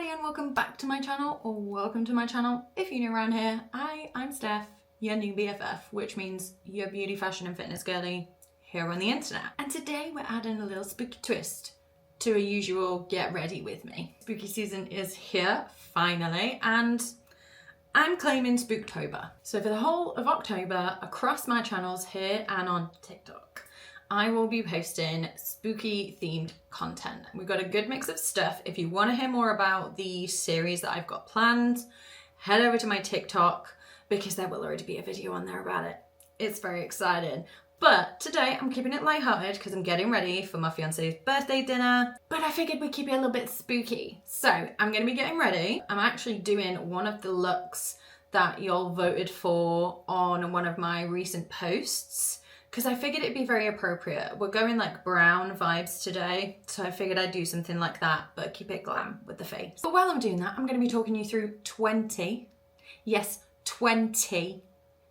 everybody and welcome back to my channel, or welcome to my channel if you're new around here. I'm Steph, your new BFF, which means your beauty, fashion and fitness girly here on the internet. And today we're adding a little spooky twist to a usual get ready with me. Spooky season is here, finally, and I'm claiming Spooktober. So for the whole of October, across my channels here and on TikTok, I will be posting spooky themed content. We've got a good mix of stuff. If you want to hear more about the series that I've got planned, head over to my TikTok because there will already be a video on there about it. It's very exciting. But today I'm keeping it lighthearted because I'm getting ready for my fiance's birthday dinner. But I figured we'd keep it a little bit spooky. So I'm going to be getting ready. I'm actually doing one of the looks that y'all voted for on one of my recent posts, because I figured it'd be very appropriate. We're going like brown vibes today, so I figured I'd do something like that, but keep it glam with the face. But while I'm doing that, I'm going to be talking you through 20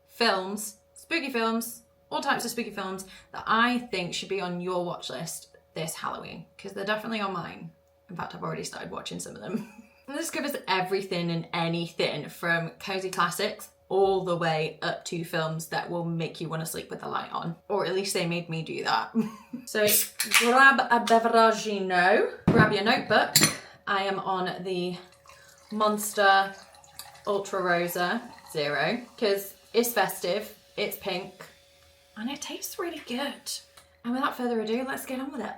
films, spooky films, all types of spooky films that I think should be on your watch list this Halloween, because they're definitely on mine. In fact, I've already started watching some of them. And this covers everything and anything from cozy classics all the way up to films that will make you want to sleep with the light on. Or at least they made me do that. So grab a beveragino, grab your notebook. I am on the Monster Ultra Rosa Zero because it's festive, it's pink, and it tastes really good. And without further ado, let's get on with it.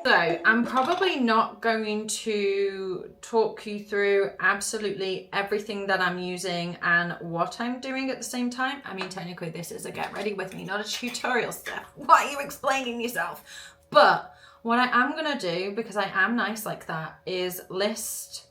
So I'm probably not going to talk you through absolutely everything that I'm using and what I'm doing at the same time. I mean, technically this is a get ready with me, not a tutorial stuff. Why are you explaining yourself? But what I am gonna do, because I am nice like that, is list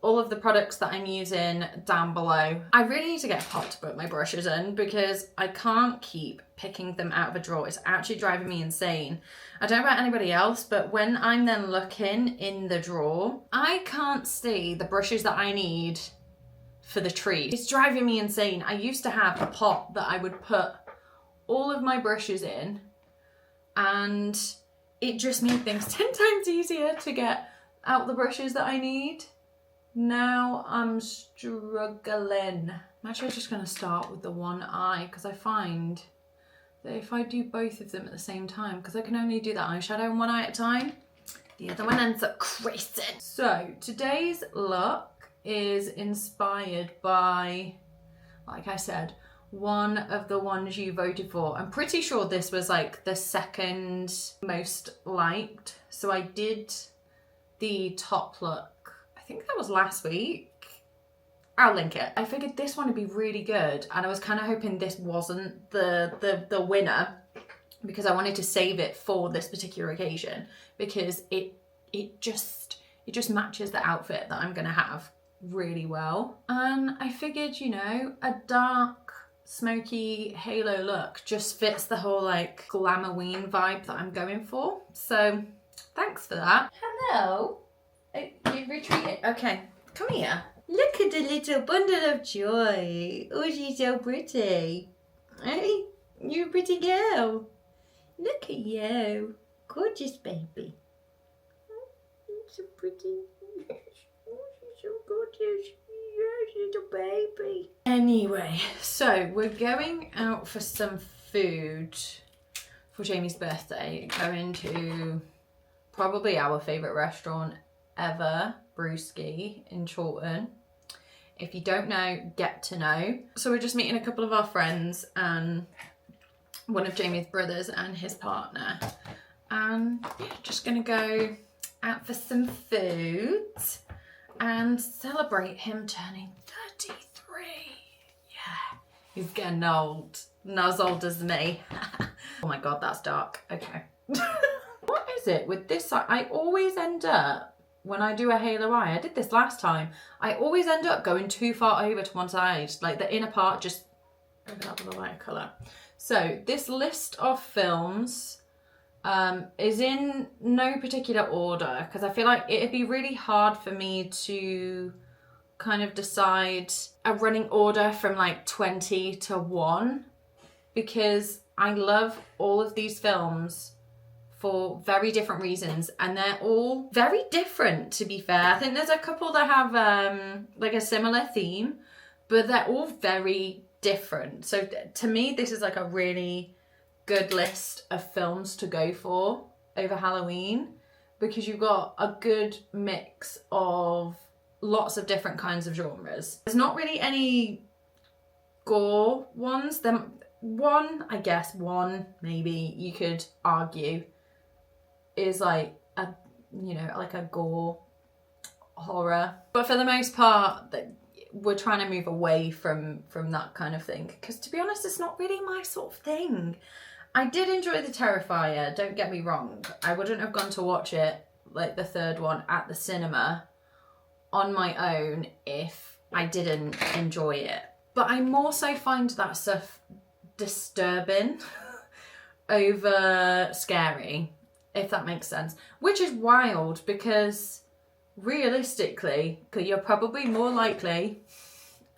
all of the products that I'm using down below. I really need to get a pot to put my brushes in because I can't keep picking them out of a drawer. It's actually driving me insane. I don't know about anybody else, but when I'm then looking in the drawer, I can't see the brushes that I need for the tree. It's driving me insane. I used to have a pot that I would put all of my brushes in, and it just made things 10 times easier to get out the brushes that I need. Now I'm struggling. I'm actually just going to start with the one eye because I find that if I do both of them at the same time, because I can only do the eyeshadow in one eye at a time, the other one ends up creasing. So today's look is inspired by, like I said, one of the ones you voted for. I'm pretty sure this was like the second most liked. So I did the top look, I think that was last week. I'll link it. I figured this one would be really good, and I was kind of hoping this wasn't the winner because I wanted to save it for this particular occasion because it just matches the outfit that I'm gonna have really well. And I figured, you know, a dark smoky halo look just fits the whole like Glamoween vibe that I'm going for. So thanks for that. Hello. You retreated. Okay, come here. Look at the little bundle of joy. Oh, she's so pretty. Hey, you're a pretty girl. Look at you. Gorgeous baby. Oh, you're so pretty. Oh, she's so gorgeous. Yes, little baby. Anyway, so we're going out for some food for Jamie's birthday. Going to probably our favourite restaurant ever, Brewski in Chawton. If you don't know, get to know. So we're just meeting a couple of our friends and one of Jamie's brothers and his partner, and yeah, just gonna go out for some food and celebrate him turning 33. Yeah, he's getting old, not as old as me. Oh my god, that's dark. Okay. What is it with this side? I always end up, when I do a halo eye, I did this last time, I always end up going too far over to one side, like the inner part just open up with a lighter colour. So this list of films is in no particular order because I feel like it'd be really hard for me to kind of decide a running order from like 20 to 1 because I love all of these films for very different reasons, and they're all very different, to be fair. I think there's a couple that have like a similar theme, but they're all very different. So to me, this is like a really good list of films to go for over Halloween, because you've got a good mix of lots of different kinds of genres. There's not really any gore ones. One, I guess, maybe you could argue is like a, you know, like a gore horror. But for the most part, we're trying to move away from that kind of thing, because to be honest, it's not really my sort of thing. I did enjoy The Terrifier, don't get me wrong. I wouldn't have gone to watch it, like the third one, at the cinema on my own if I didn't enjoy it. But I more so find that stuff disturbing over scary, if that makes sense. Which is wild, because realistically, you're probably more likely,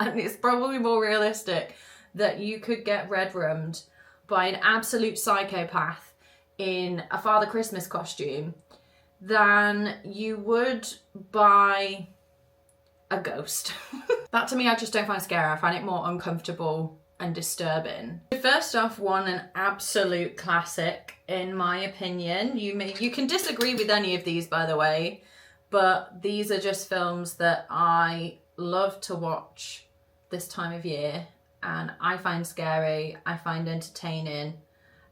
and it's probably more realistic, that you could get red-roomed by an absolute psychopath in a Father Christmas costume than you would by a ghost. That to me, I just don't find scary. I find it more uncomfortable and disturbing. First off, an absolute classic in my opinion. You can disagree with any of these, by the way, but these are just films that I love to watch this time of year, and I find scary, I find entertaining,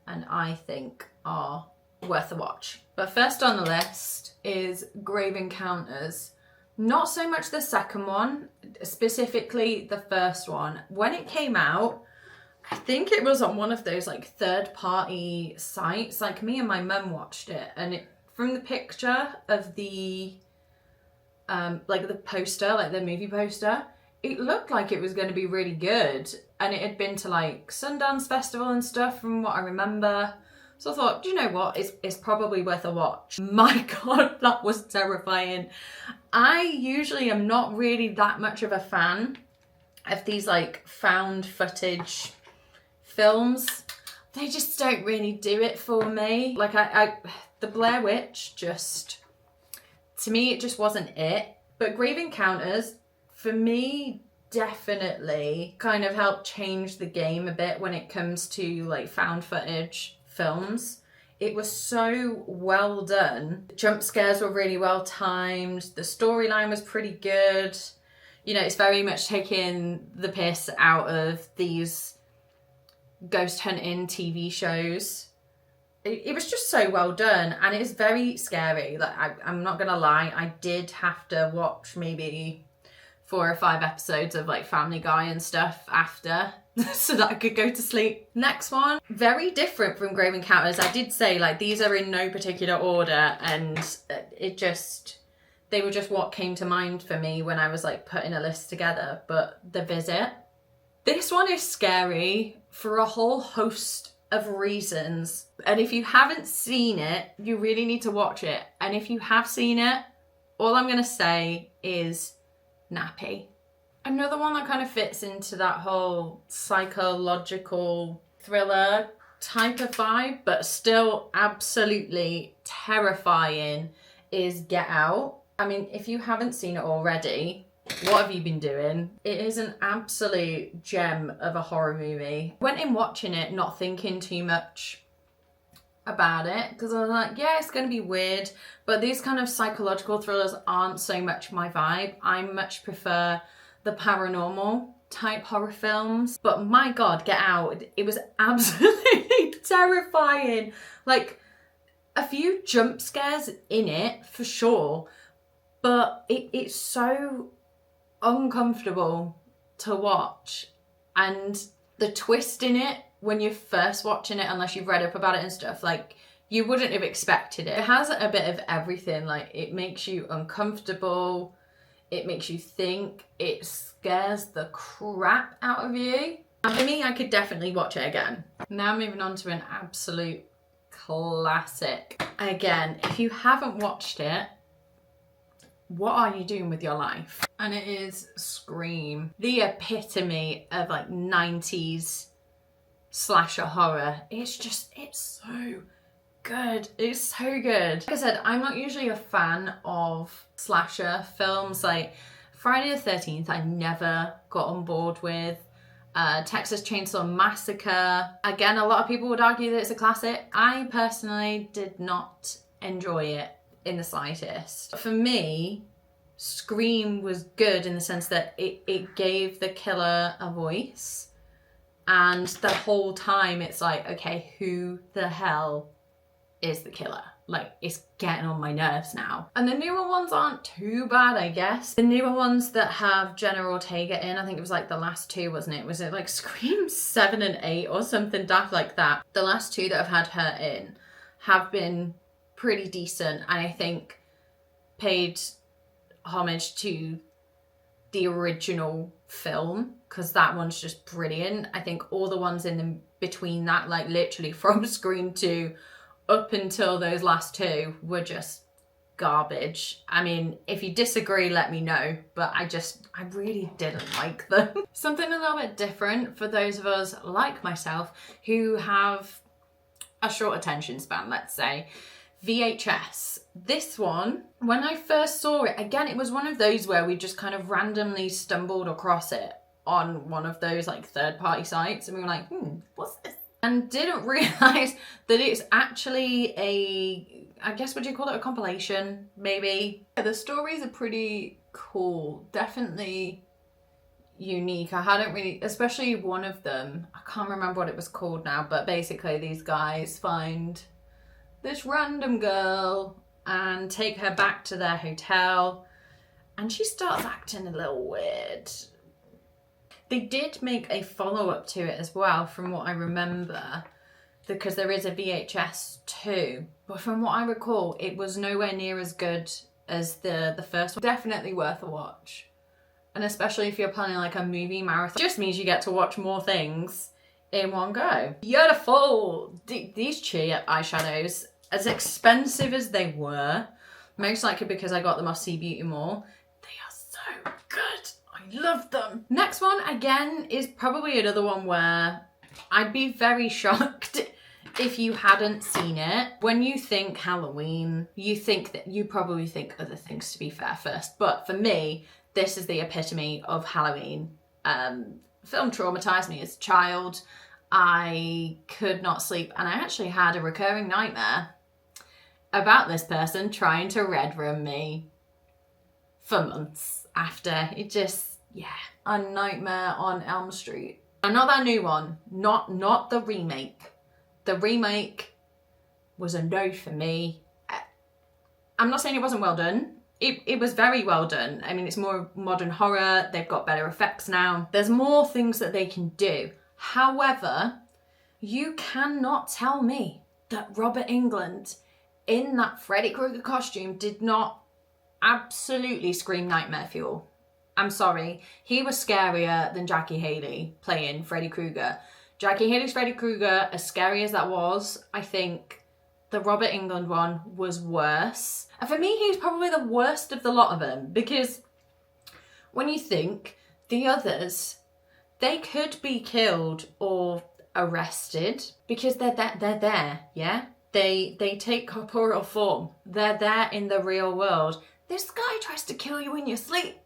and I think are worth a watch. But first on the list is Grave Encounters. Not so much the second one, specifically the first one. When it came out, I think it was on one of those like third-party sites. Like me and my mum watched it, and from the picture of the like the poster, like the movie poster, it looked like it was going to be really good, and it had been to like Sundance Festival and stuff from what I remember. So I thought, do you know what, it's probably worth a watch. My God, that was terrifying. I usually am not really that much of a fan of these like found footage films. They just don't really do it for me. Like the Blair Witch, just, to me, it just wasn't it. But Grave Encounters, for me, definitely kind of helped change the game a bit when it comes to like found footage films. It was so well done. The jump scares were really well timed. The storyline was pretty good. You know, it's very much taking the piss out of these ghost hunting TV shows. It was just so well done, and it's very scary. Like I'm not gonna lie, I did have to watch maybe 4 or 5 episodes of like Family Guy and stuff after so that I could go to sleep. Next one, very different from Grave Encounters. I did say like these are in no particular order, and they were just what came to mind for me when I was like putting a list together. But The Visit, this one is scary for a whole host of reasons, and if you haven't seen it, you really need to watch it. And if you have seen it, all I'm gonna say is nappy. Another one that kind of fits into that whole psychological thriller type of vibe, but still absolutely terrifying, is Get Out. I mean, if you haven't seen it already, what have you been doing? It is an absolute gem of a horror movie. Went in watching it not thinking too much about it, because I was like, yeah, it's going to be weird, but these kind of psychological thrillers aren't so much my vibe. I much prefer the paranormal type horror films. But my God, Get Out, it was absolutely terrifying. Like, a few jump scares in it for sure, but it's so uncomfortable to watch, and the twist in it when you're first watching it, unless you've read up about it and stuff, like you wouldn't have expected it. It has a bit of everything. Like, it makes you uncomfortable, it makes you think, it scares the crap out of you. And for me, I could definitely watch it again. Now moving on to an absolute classic. Again, if you haven't watched it, what are you doing with your life? And it is Scream, the epitome of like 90s slasher horror. It's so good. It's so good. Like I said, I'm not usually a fan of slasher films. Like Friday the 13th, I never got on board with. Texas Chainsaw Massacre. Again, a lot of people would argue that it's a classic. I personally did not enjoy it in the slightest. For me, Scream was good in the sense that it gave the killer a voice. And the whole time it's like, okay, who the hell is the killer? Like, it's getting on my nerves now. And the newer ones aren't too bad, I guess. The newer ones that have Jenna Ortega in, I think it was like the last two, wasn't it? Was it like Scream 7 and 8 or something daft like that? The last two that have had her in have been pretty decent, and I think paid homage to the original film, because that one's just brilliant. I think all the ones in the between that, like literally from Scream 2 up until those last two, were just garbage. I mean, if you disagree, let me know, but I really didn't like them. Something a little bit different for those of us like myself who have a short attention span, let's say. VHS. This one, when I first saw it, again, it was one of those where we just kind of randomly stumbled across it on one of those like third-party sites, and we were like, what's this? And didn't realise that it's actually I guess, would you call it a compilation, maybe? Yeah, the stories are pretty cool, definitely unique. I hadn't really, especially one of them, I can't remember what it was called now, but basically these guys find this random girl and take her back to their hotel, and she starts acting a little weird. They did make a follow-up to it as well, from what I remember, because there is a VHS 2. But from what I recall, it was nowhere near as good as the first one. Definitely worth a watch. And especially if you're planning like a movie marathon, it just means you get to watch more things in one go. Beautiful! These Cheeryep eyeshadows, as expensive as they were, most likely because I got them off See Beauty More, they are so good. I love them. Next one, again, is probably another one where I'd be very shocked if you hadn't seen it. When you think Halloween, you probably think other things, to be fair, first. But for me, this is the epitome of Halloween. Film traumatized me as a child. I could not sleep, and I actually had a recurring nightmare about this person trying to red room me for months after. It just, yeah, a Nightmare on Elm Street. And not that new one, not the remake. The remake was a no for me. I'm not saying it wasn't well done. It was very well done. I mean, it's more modern horror. They've got better effects now. There's more things that they can do. However, you cannot tell me that Robert Englund in that Freddy Krueger costume did not absolutely scream nightmare fuel. I'm sorry. He was scarier than Jackie Haley playing Freddy Krueger. Jackie Haley's Freddy Krueger, as scary as that was, I think the Robert Englund one was worse. And for me, he's probably the worst of the lot of them, because when you think the others, they could be killed or arrested because they're there, yeah? They take corporeal form. They're there in the real world. This guy tries to kill you in your sleep.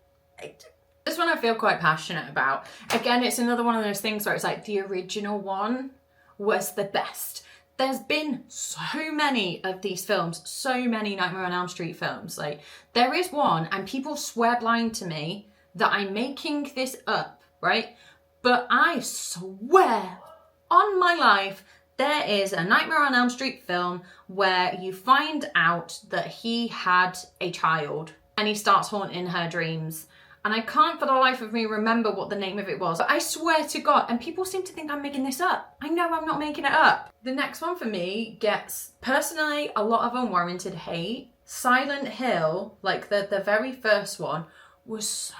This one I feel quite passionate about. Again, it's another one of those things where it's like the original one was the best. There's been so many of these films, so many Nightmare on Elm Street films. Like, there is one, and people swear blind to me that I'm making this up, right? But I swear on my life, there is a Nightmare on Elm Street film where you find out that he had a child and he starts haunting her dreams. And I can't for the life of me remember what the name of it was. But I swear to God, and people seem to think I'm making this up. I know I'm not making it up. The next one for me gets, personally, a lot of unwarranted hate. Silent Hill, like the very first one, was so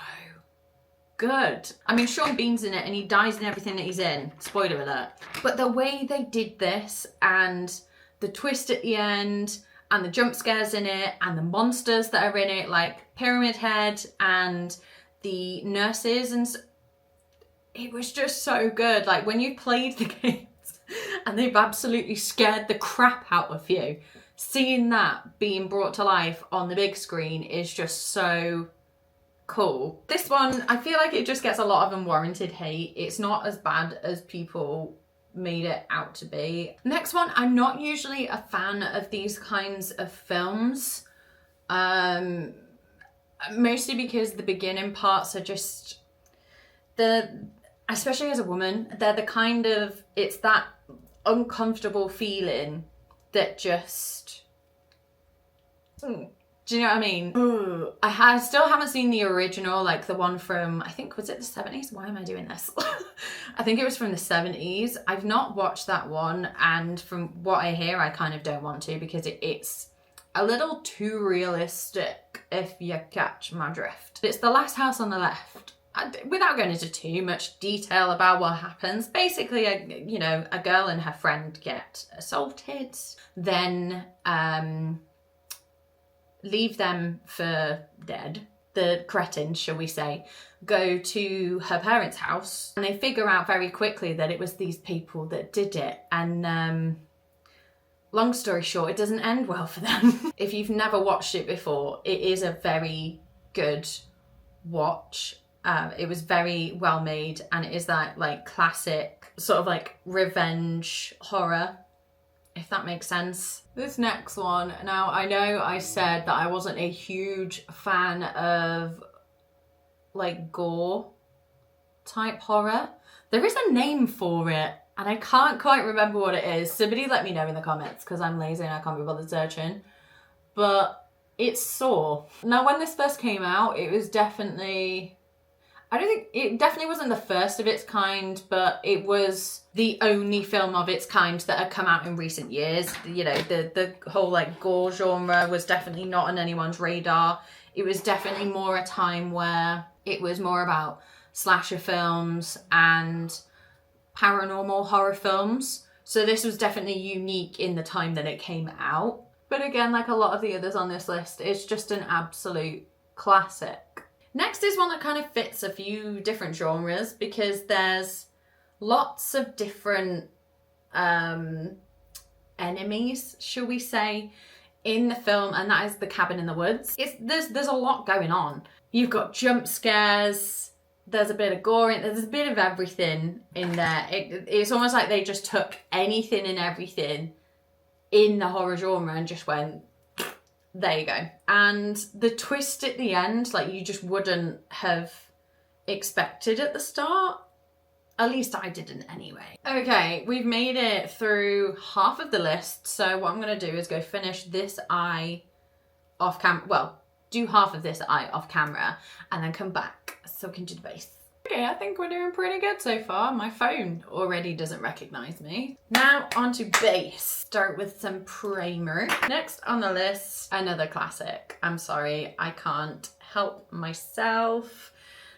good. I mean, Sean Bean's in it and he dies in everything that he's in. Spoiler alert. But the way they did this, and the twist at the end, and the jump scares in it, and the monsters that are in it, like Pyramid Head and the nurses, and it was just so good. Like, when you played the game, and they've absolutely scared the crap out of you. Seeing that being brought to life on the big screen is just so cool. This one, I feel like it just gets a lot of unwarranted hate. It's not as bad as people made it out to be. Next one, I'm not usually a fan of these kinds of films. Mostly because the beginning parts are just, especially as a woman, they're the kind of, it's that uncomfortable feeling that just, do you know what I mean? Ooh. I still haven't seen the original, like the one from, I think, was it the 70s? Why am I doing this? I think it was from the 70s. I've not watched that one, and from what I hear, I kind of don't want to, because it's a little too realistic, if you catch my drift. It's the last house on the left. Without going into too much detail about what happens, basically, a girl and her friend get assaulted, then leave them for dead. The cretins, shall we say, go to her parents' house, and they figure out very quickly that it was these people that did it. And long story short, it doesn't end well for them. If you've never watched it before, it is a very good watch. It was very well made, and it is that like classic sort of like revenge horror, if that makes sense. This next one, now I know I said that I wasn't a huge fan of like gore type horror. There is a name for it, and I can't quite remember what it is. Somebody let me know in the comments, because I'm lazy and I can't be bothered searching. But it's Saw. Now, when this first came out, it was definitely, I don't think, it definitely wasn't the first of its kind, but it was the only film of its kind that had come out in recent years. You know, the whole like gore genre was definitely not on anyone's radar. It was definitely more a time where it was more about slasher films and paranormal horror films. So this was definitely unique in the time that it came out. But again, like a lot of the others on this list, it's just an absolute classic. Next is one that kind of fits a few different genres, because there's lots of different enemies, shall we say, in the film, and that is The Cabin in the Woods. There's a lot going on. You've got jump scares, there's a bit of gore, there's a bit of everything in there. It's almost like they just took anything and everything in the horror genre and just went, there you go. And the twist at the end, like, you just wouldn't have expected at the start. At least I didn't anyway. Okay, we've made it through half of the list. So what I'm going to do is go finish this eye off camera. Well, do half of this eye off camera and then come back so we can do the base. Okay, I think we're doing pretty good so far. My phone already doesn't recognize me. Now on to base. Start with some primer. Next on the list, another classic. I'm sorry, I can't help myself.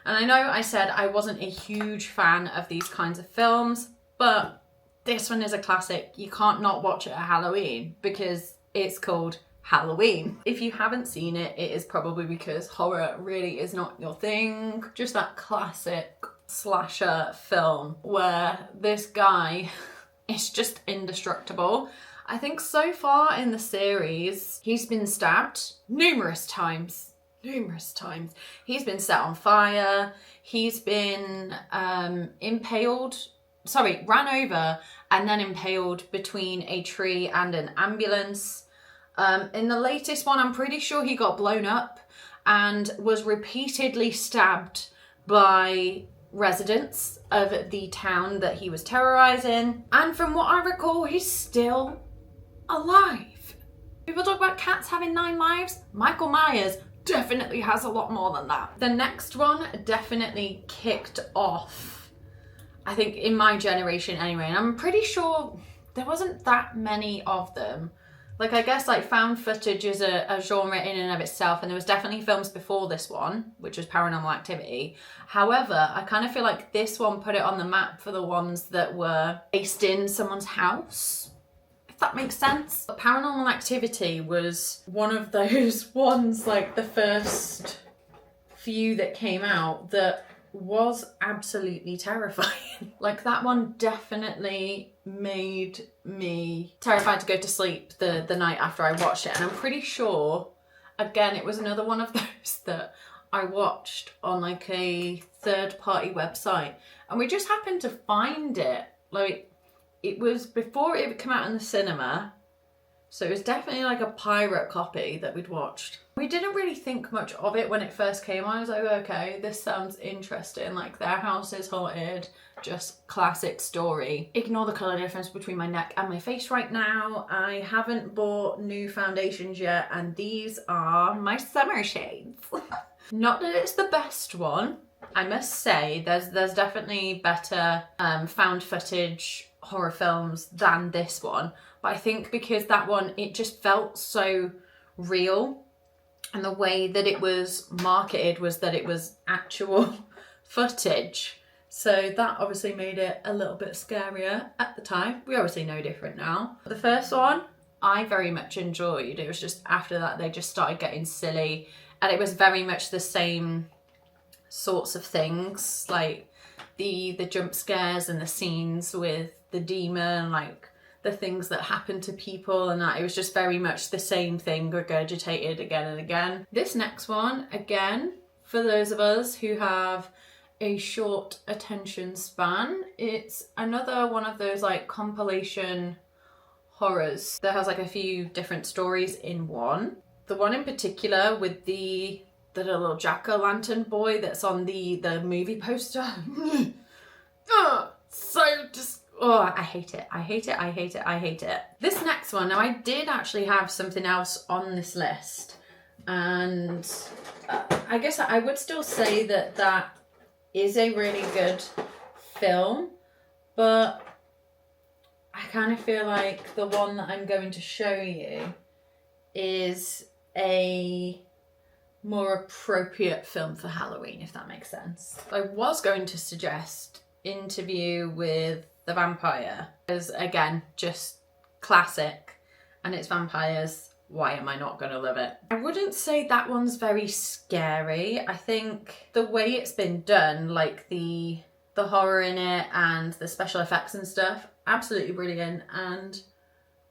And I know I said I wasn't a huge fan of these kinds of films, but this one is a classic. You can't not watch it at Halloween because it's called Halloween. If you haven't seen it, it is probably because horror really is not your thing. Just that classic slasher film where this guy is just indestructible. I think so far in the series, he's been stabbed numerous times. He's been set on fire. He's been ran over and then impaled between a tree and an ambulance. In the latest one, I'm pretty sure he got blown up and was repeatedly stabbed by residents of the town that he was terrorizing. And from what I recall, he's still alive. People talk about cats having 9 lives. Michael Myers definitely has a lot more than that. The next one definitely kicked off, I think, in my generation anyway, and I'm pretty sure there wasn't that many of them. Like, I guess like found footage is a genre in and of itself, and there was definitely films before this one, which was Paranormal Activity. However, I kind of feel like this one put it on the map for the ones that were based in someone's house, if that makes sense. But Paranormal Activity was one of those ones, like the first few that came out, that was absolutely terrifying. Like that one definitely made me terrified to go to sleep the night after I watched it. And I'm pretty sure, again, it was another one of those that I watched on like a third-party website, and we just happened to find it. Like, it was before it would come out in the cinema, so it was definitely like a pirate copy that we'd watched. We didn't really think much of it when it first came on. I was like, okay, this sounds interesting. Like, their house is haunted, just classic story. Ignore the colour difference between my neck and my face right now. I haven't bought new foundations yet, and these are my summer shades. Not that it's the best one. I must say, there's definitely better found footage horror films than this one. But I think because that one, it just felt so real. And the way that it was marketed was that it was actual footage. So that obviously made it a little bit scarier at the time. We obviously know different now. The first one, I very much enjoyed. It was just after that, they just started getting silly. And it was very much the same sorts of things, like the jump scares and the scenes with the demon, like the things that happen to people, and that it was just very much the same thing regurgitated again and again. This next one, again, for those of us who have a short attention span, it's another one of those like compilation horrors that has like a few different stories in one. The one in particular with the little jack-o'-lantern boy that's on the movie poster. Oh, so just, oh, I hate it. I hate it. I hate it. I hate it. This next one, now I did actually have something else on this list, and I guess I would still say that is a really good film, but I kind of feel like the one that I'm going to show you is a more appropriate film for Halloween, if that makes sense. I was going to suggest Interview with the Vampire, because again, just classic, and it's vampires. Why am I not gonna love it? I wouldn't say that one's very scary. I think the way it's been done, like the horror in it and the special effects and stuff, absolutely brilliant, and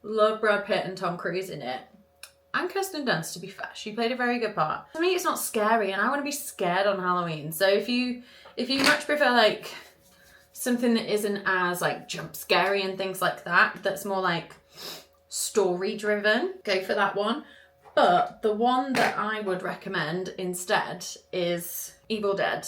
love Brad Pitt and Tom Cruise in it. And Kirsten Dunst, to be fair, she played a very good part. For me, it's not scary, and I want to be scared on Halloween. So if you much prefer like something that isn't as like jump scary and things like that, that's more like story driven, go for that one. But the one that I would recommend instead is Evil Dead.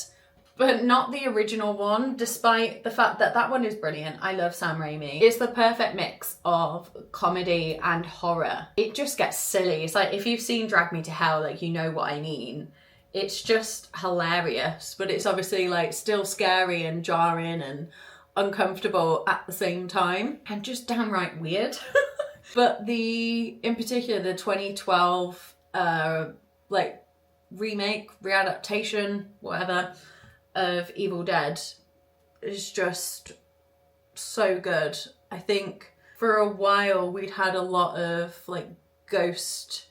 But not the original one, despite the fact that that one is brilliant. I love Sam Raimi. It's the perfect mix of comedy and horror. It just gets silly. It's like, if you've seen Drag Me to Hell, like, you know what I mean. It's just hilarious, but it's obviously like still scary and jarring and uncomfortable at the same time, and just downright weird. But in particular, the 2012 like remake, readaptation, whatever, of Evil Dead is just so good. I think for a while we'd had a lot of like ghost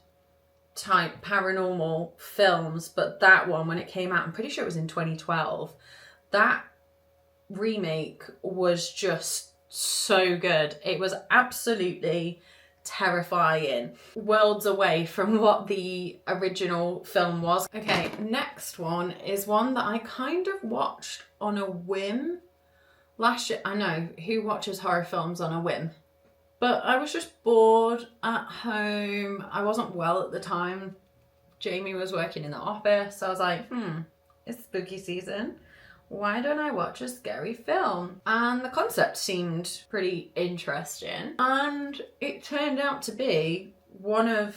type paranormal films, but that one, when it came out, I'm pretty sure it was in 2012, that remake was just so good. It was absolutely terrifying, worlds away from what the original film was. Okay, next one is one that I kind of watched on a whim. Lash, I know, who watches horror films on a whim? But I was just bored at home. I wasn't well at the time. Jamie was working in the office. So I was like, it's spooky season. Why don't I watch a scary film? And the concept seemed pretty interesting. And it turned out to be one of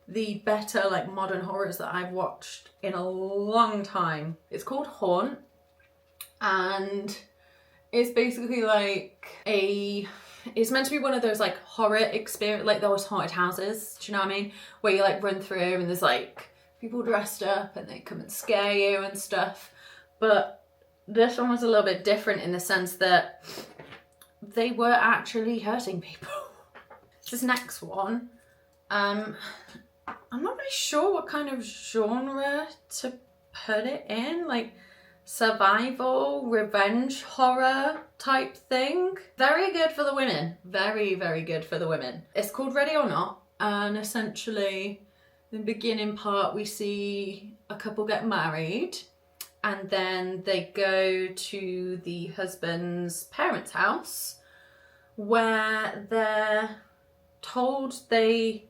the better like modern horrors that I've watched in a long time. It's called Haunt. And it's basically like it's meant to be one of those like horror experience, like those haunted houses, do you know what I mean? Where you like run through and there's like people dressed up and they come and scare you and stuff. But this one was a little bit different in the sense that they were actually hurting people. This next one, I'm not really sure what kind of genre to put it in. Like, survival, revenge, horror type thing. Very good for the women. Very, very good for the women. It's called Ready or Not, and essentially in the beginning part we see a couple get married, and then they go to the husband's parents' house where they're told they,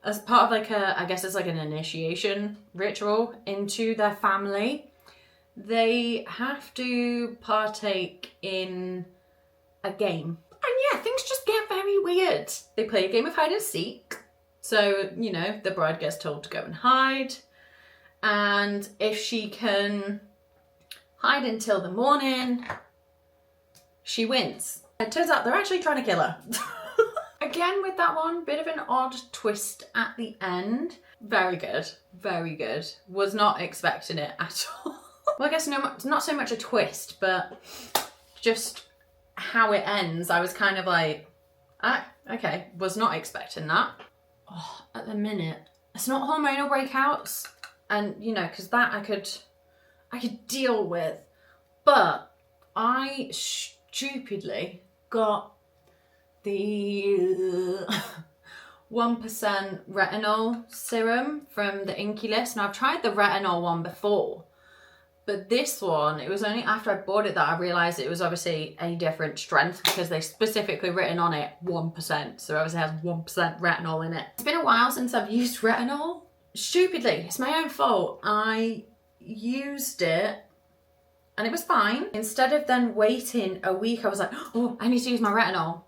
as part of like a, I guess it's like an initiation ritual into their family, they have to partake in a game. And yeah, things just get very weird. They play a game of hide and seek. So, you know, the bride gets told to go and hide. And if she can hide until the morning, she wins. It turns out they're actually trying to kill her. Again, with that one, bit of an odd twist at the end. Very good, very good. Was not expecting it at all. Well, I guess not so much a twist, but just how it ends. I was kind of like, ah, okay, was not expecting that. Oh, at the minute, it's not hormonal breakouts, and you know, because that I could deal with, but I stupidly got the 1% retinol serum from the Inky List. Now I've tried the retinol one before, but this one, it was only after I bought it that I realised it was obviously a different strength, because they specifically written on it 1%, so it obviously has 1% retinol in it. It's been a while since I've used retinol. Stupidly, it's my own fault. I used it and it was fine. Instead of then waiting a week, I was like, oh, I need to use my retinol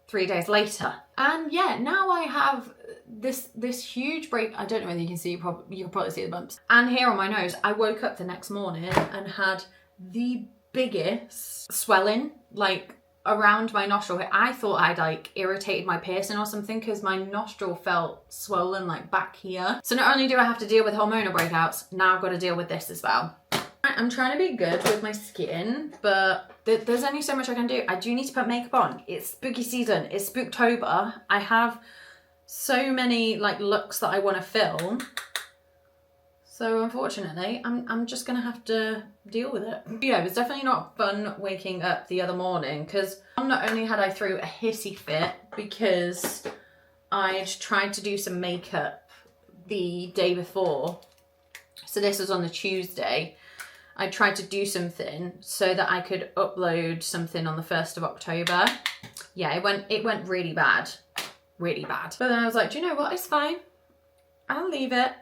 3 days later. And yeah, now I have this huge break. I don't know whether you can see, you can probably see the bumps. And here on my nose, I woke up the next morning and had the biggest swelling, like around my nostril. I thought I'd like irritated my piercing or something, because my nostril felt swollen like back here. So not only do I have to deal with hormonal breakouts, now I've got to deal with this as well. I'm trying to be good with my skin, but there's only so much I can do. I do need to put makeup on. It's spooky season. It's Spooktober. I have so many like looks that I want to film. So unfortunately, I'm just going to have to deal with it. Yeah, it was definitely not fun waking up the other morning, because not only had I threw a hissy fit because I'd tried to do some makeup the day before. So this was on the Tuesday. I tried to do something so that I could upload something on the 1st of October. Yeah, it went really bad. Really bad. But then I was like, do you know what? It's fine. I'll leave it.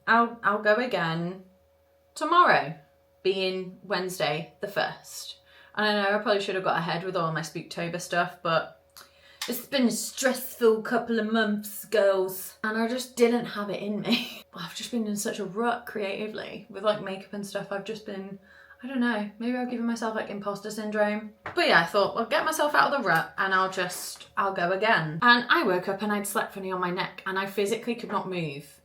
I'll go again tomorrow, being Wednesday the 1st. And I know I probably should have got ahead with all my Spooktober stuff, but it's been a stressful couple of months, girls. And I just didn't have it in me. I've just been in such a rut creatively with like makeup and stuff. I've just been, I don't know, maybe I've given myself like imposter syndrome. But yeah, I thought, well, get myself out of the rut and I'll go again. And I woke up and I'd slept funny on my neck and I physically could not move.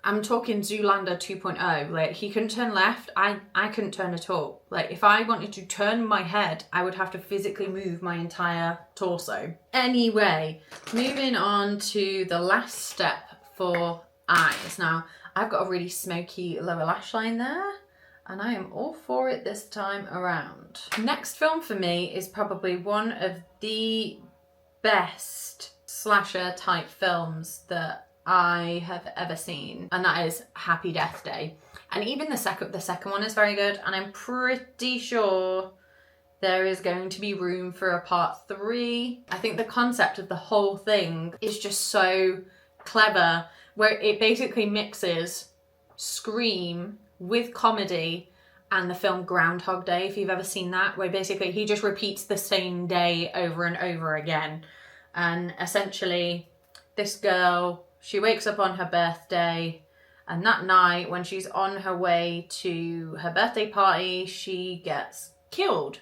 I'm talking Zoolander 2.0, like he couldn't turn left, I couldn't turn at all. Like if I wanted to turn my head, I would have to physically move my entire torso. Anyway, moving on to the last step for eyes. Now, I've got a really smoky lower lash line there, and I am all for it this time around. Next film for me is probably one of the best slasher type films that I have ever seen, and that is Happy Death Day. And even the second one is very good, and I'm pretty sure there is going to be room for a part 3. I think the concept of the whole thing is just so clever, where it basically mixes Scream with comedy and the film Groundhog Day, if you've ever seen that, where basically he just repeats the same day over and over again. And essentially this girl, she wakes up on her birthday, and that night when she's on her way to her birthday party, she gets killed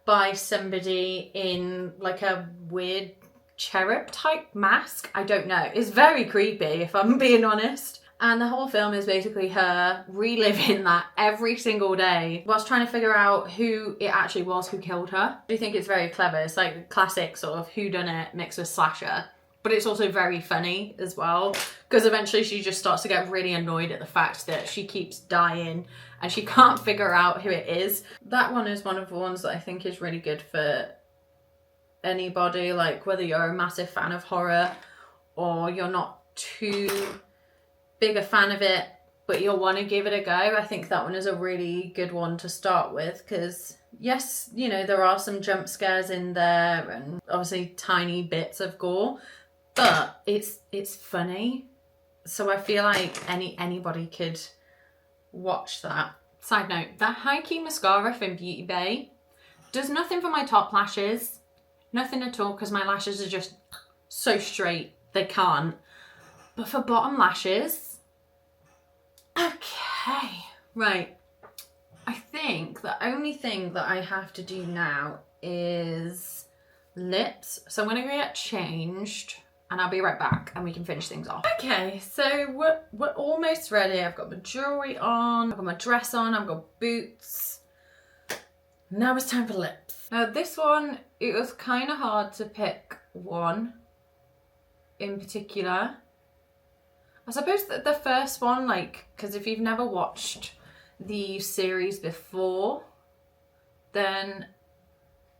by somebody in like a weird cherub type mask. I don't know. It's very creepy, if I'm being honest. And the whole film is basically her reliving that every single day whilst trying to figure out who it actually was who killed her. I do think it's very clever. It's like a classic sort of whodunit mixed with slasher. but it's also very funny as well, because eventually she just starts to get really annoyed at the fact that she keeps dying and she can't figure out who it is. That one is one of the ones that I think is really good for anybody, like whether you're a massive fan of horror or you're not too big a fan of it but you'll want to give it a go. I think that one is a really good one to start with, because yes, you know, there are some jump scares in there and obviously tiny bits of gore, but it's funny. So I feel like anybody could watch that. Side note, that high key mascara from ByBeautyBay does nothing for my top lashes. Nothing at all, because my lashes are just so straight, they can't. But for bottom lashes, okay, right. I think the only thing that I have to do now is lips. So I'm gonna go get changed and I'll be right back and we can finish things off. Okay, so we're almost ready. I've got my jewelry on, I've got my dress on, I've got boots. Now it's time for lips. Now this one, it was kind of hard to pick one in particular. I suppose that the first one, like, because if you've never watched the series before, then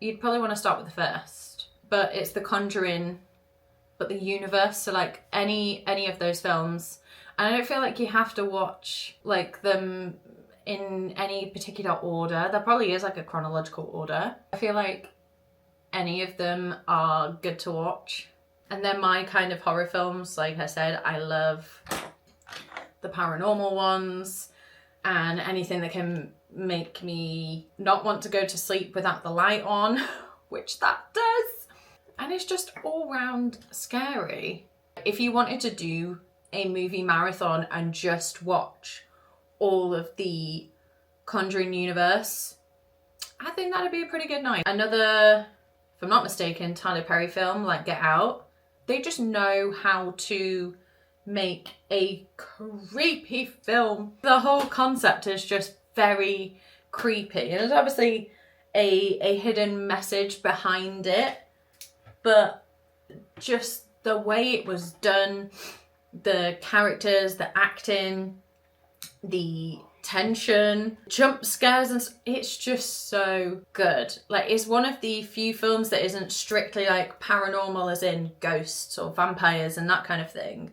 you'd probably want to start with the first. But it's The Conjuring, but the universe, so like any of those films. And I don't feel like you have to watch like them in any particular order. There probably is like a chronological order. I feel like any of them are good to watch. And then my kind of horror films, like I said, I love the paranormal ones and anything that can make me not want to go to sleep without the light on, which that does. And it's just all round scary. If you wanted to do a movie marathon and just watch all of the Conjuring universe, I think that'd be a pretty good night. Another, if I'm not mistaken, Tyler Perry film, like Get Out, they just know how to make a creepy film. The whole concept is just very creepy, and there's obviously a hidden message behind it, but just the way it was done, the characters, the acting, the tension, jump scares, and it's just so good. Like, it's one of the few films that isn't strictly like paranormal, as in ghosts or vampires and that kind of thing,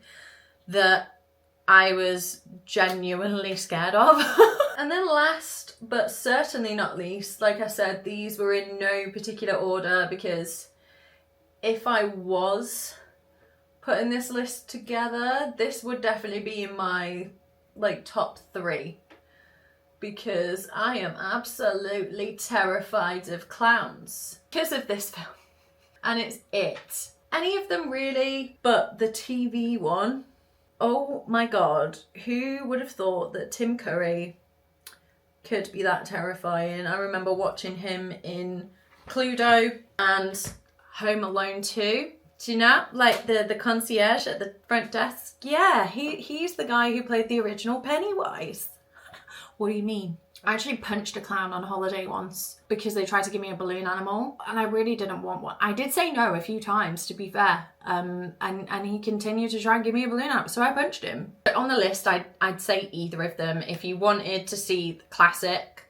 that I was genuinely scared of. And then last but certainly not least, like I said, these were in no particular order, because if I was putting this list together, this would definitely be in my like top 3, because I am absolutely terrified of clowns because of this film. And it's it. Any of them really, but the TV one, oh my god, who would have thought that Tim Curry could be that terrifying? I remember watching him in Cluedo and Home Alone 2. Do you know, like the concierge at the front desk? Yeah, he's the guy who played the original Pennywise. What do you mean? I actually punched a clown on holiday once because they tried to give me a balloon animal and I really didn't want one. I did say no a few times, to be fair, and he continued to try and give me a balloon animal, so I punched him. But on the list, I'd say either of them. If you wanted to see the classic,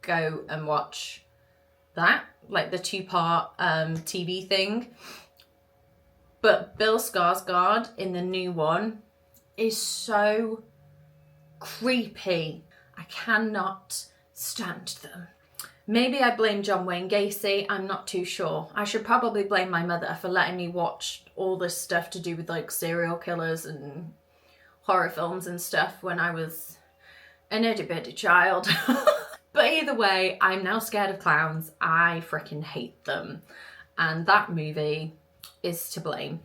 go and watch that, like the 2-part TV thing. But Bill Skarsgård in the new one is so creepy. I cannot stand them. Maybe I blame John Wayne Gacy, I'm not too sure. I should probably blame my mother for letting me watch all this stuff to do with like serial killers and horror films and stuff when I was an itty bitty child. But either way, I'm now scared of clowns. I freaking hate them. And that movie is to blame.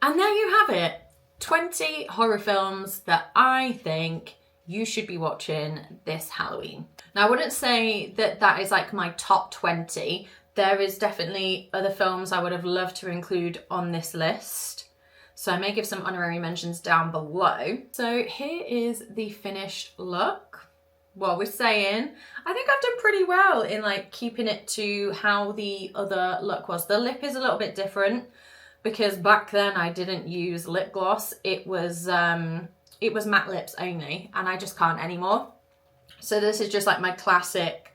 And there you have it. 20 horror films that I think you should be watching this Halloween. Now, I wouldn't say that that is like my top 20. There is definitely other films I would have loved to include on this list, so I may give some honorary mentions down below. So here is the finished look. What we're saying, I think I've done pretty well in like keeping it to how the other look was. The lip is a little bit different, because back then I didn't use lip gloss. It was matte lips only, and I just can't anymore. So this is just like my classic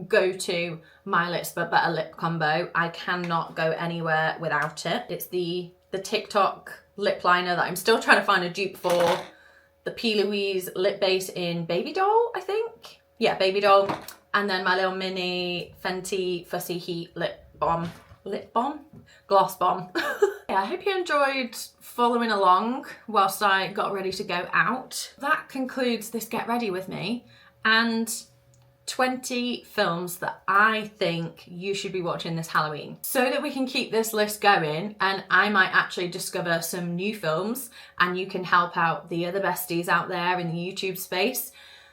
go-to My Lips But Better lip combo. I cannot go anywhere without it. It's the TikTok lip liner that I'm still trying to find a dupe for. The P. Louise lip base in Baby Doll, I think. Yeah, Baby Doll. And then my little mini Fenty Fussy Heat lip balm. Lip balm? Gloss balm. Yeah, I hope you enjoyed following along whilst I got ready to go out. That concludes this Get Ready With Me and 20 films that I think you should be watching this Halloween. So that we can keep this list going, and I might actually discover some new films and you can help out the other besties out there in the YouTube space.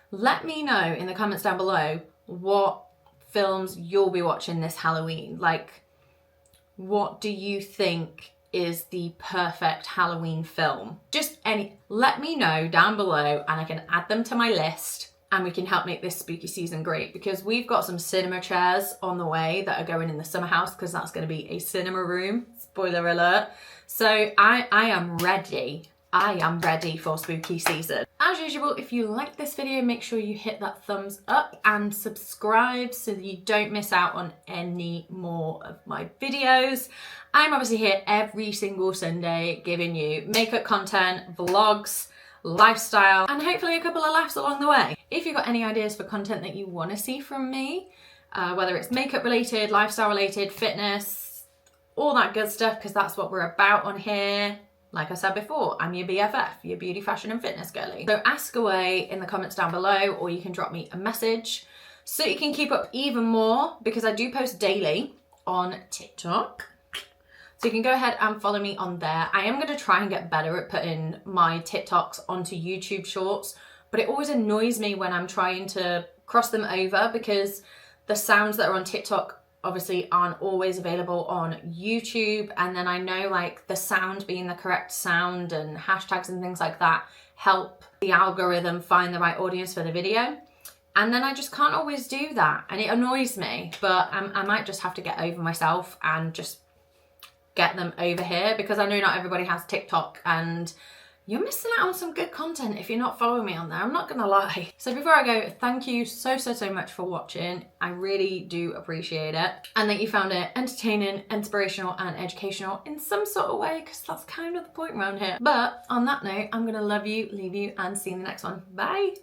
Let me know in the comments down below what films you'll be watching this Halloween. Like, what do you think is the perfect Halloween film? Just let me know down below and I can add them to my list. And we can help make this spooky season great, because we've got some cinema chairs on the way that are going in the summer house, because that's going to be a cinema room. Spoiler alert. So I am ready. I am ready for spooky season. As usual, if you like this video, make sure you hit that thumbs up and subscribe so that you don't miss out on any more of my videos. I'm obviously here every single Sunday giving you makeup content, vlogs, lifestyle, and hopefully a couple of laughs along the way. If you've got any ideas for content that you want to see from me, whether it's makeup related, lifestyle related, fitness, all that good stuff, because that's what we're about on here. Like I said before, I'm your BFF, your beauty, fashion and fitness girly. So ask away in the comments down below, or you can drop me a message so you can keep up even more, because I do post daily on TikTok. So you can go ahead and follow me on there. I am going to try and get better at putting my TikToks onto YouTube Shorts, but it always annoys me when I'm trying to cross them over, because the sounds that are on TikTok obviously aren't always available on YouTube. And then I know like the sound being the correct sound and hashtags and things like that help the algorithm find the right audience for the video. And then I just can't always do that. And it annoys me, but I might just have to get over myself and just get them over here, because I know not everybody has TikTok and you're missing out on some good content if you're not following me on there. I'm not gonna lie. So before I go, thank you so much for watching. I really do appreciate it, and that you found it entertaining, inspirational and educational in some sort of way, because that's kind of the point around here. But on that note, I'm gonna love you, leave you and see you in the next one. Bye.